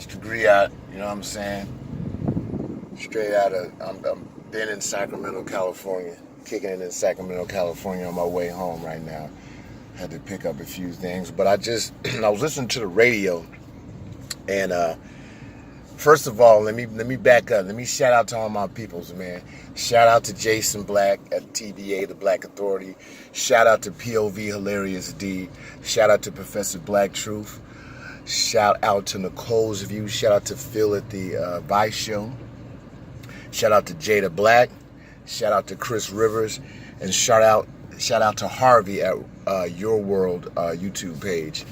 degree out, you know what I'm saying? Straight out of, I'm been in Sacramento, California, kicking it in Sacramento, California on my way home right now. Had to pick up a few things, but I was listening to the radio, and first of all, let me back up. Let me shout out to all my peoples, man. Shout out to Jason Black at TBA, the Black Authority. Shout out to POV Hilarious D. Shout out to Professor Black Truth. Shout out to Nicole's View. Shout out to Phil at the Vice Show. Shout out to Jada Black. Shout out to Chris Rivers. And shout out to Harvey at Your World YouTube page.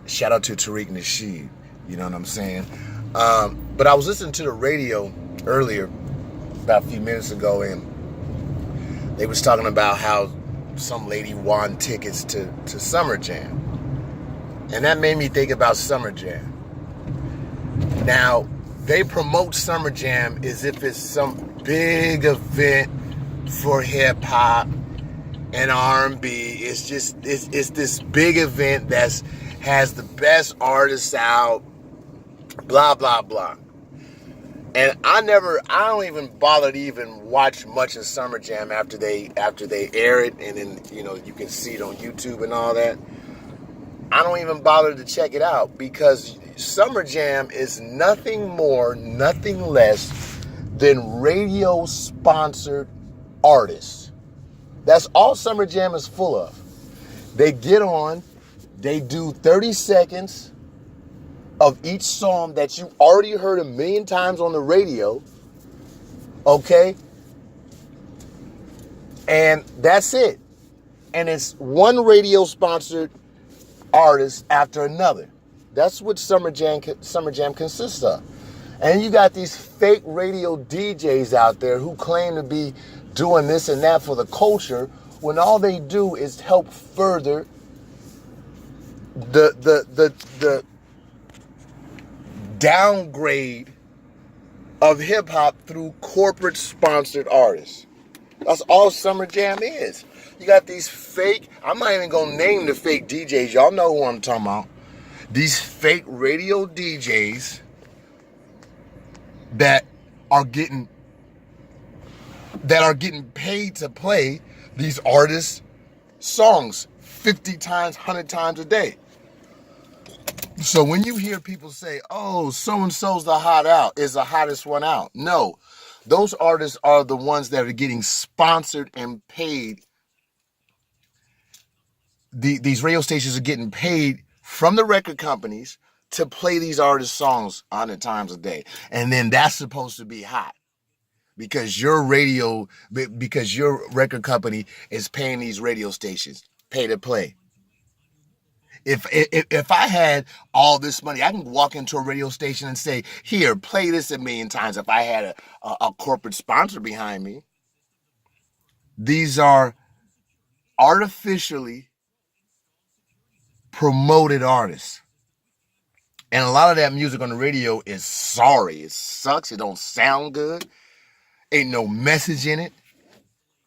Shout out to Tariq Nasheed. You know what I'm saying? But I was listening to the radio earlier, about a few minutes ago, and they was talking about how some lady won tickets to Summer Jam. And that made me think about Summer Jam. Now, they promote Summer Jam as if it's some big event for hip hop and R&B. It's this big event that's has the best artists out, blah blah blah. And I don't even bother to even watch much of Summer Jam after they air it, and then you can see it on YouTube and all that. I don't even bother to check it out because Summer Jam is nothing more, nothing less than radio-sponsored artists. That's all Summer Jam is full of. They get on, they do 30 seconds of each song that you already heard a million times on the radio, okay? And that's it. And it's one radio-sponsored artist after another. That's what Summer Jam consists of. And you got these fake radio DJs out there who claim to be doing this and that for the culture when all they do is help further the downgrade of hip hop through corporate sponsored artists. That's all Summer Jam is. You got these fake, I'm not even gonna name the fake DJs, y'all know who I'm talking about. These fake radio DJs that are getting paid to play these artists' songs 50 times, 100 times a day. So when you hear people say, oh, so-and-so's the hottest one out. No, those artists are the ones that are getting sponsored and paid. These radio stations are getting paid from the record companies to play these artists' songs 100 times a day. And then that's supposed to be hot because your record company is paying these radio stations, pay to play. If I had all this money, I can walk into a radio station and say, here, play this a million times if I had a corporate sponsor behind me. These are artificially promoted artists. And a lot of that music on the radio is sorry. It sucks. It don't sound good. Ain't no message in it.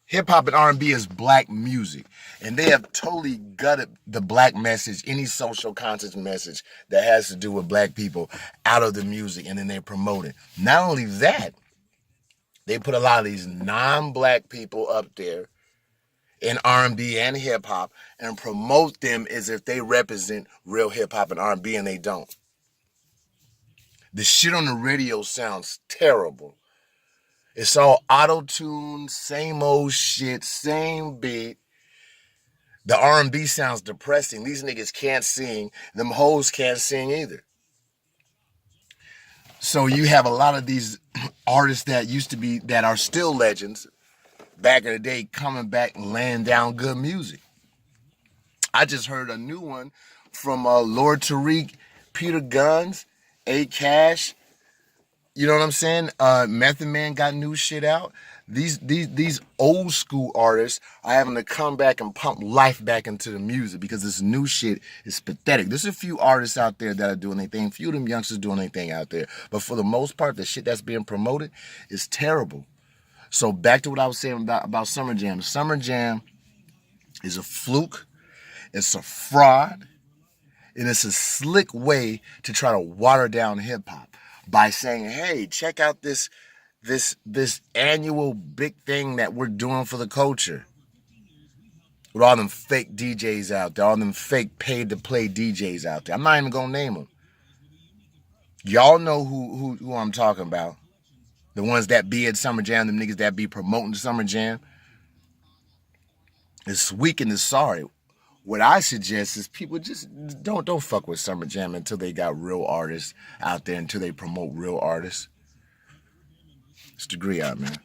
Hip hop and R&B is black music. And they have totally gutted the black message, any social conscious message that has to do with black people out of the music, and then they promote it. Not only that, they put a lot of these non-black people up there in R&B and hip hop and promote them as if they represent real hip hop and R&B, and they don't. The shit on the radio sounds terrible. It's all auto-tuned, same old shit, same beat. The R&B sounds depressing. These niggas can't sing. Them hoes can't sing either. So you have a lot of these artists that are still legends back in the day coming back and laying down good music. I just heard a new one from Lord Tariq, Peter Guns, A Cash. You know what I'm saying? Method Man got new shit out. These old school artists are having to come back and pump life back into the music because this new shit is pathetic. There's a few artists out there that are doing their thing. Few of them youngsters doing their thing out there. But for the most part, the shit that's being promoted is terrible. So back to what I was saying about Summer Jam. Summer Jam is a fluke. It's a fraud. And it's a slick way to try to water down hip hop by saying, hey, check out this annual big thing that we're doing for the culture. With all them fake DJs out there, all them fake paid to play DJs out there. I'm not even gonna name them. Y'all know who I'm talking about. The ones that be at Summer Jam, them niggas that be promoting the Summer Jam. It's weak and it's sorry. What I suggest is people just don't fuck with Summer Jam until they got real artists out there, until they promote real artists. It's the Griot, man.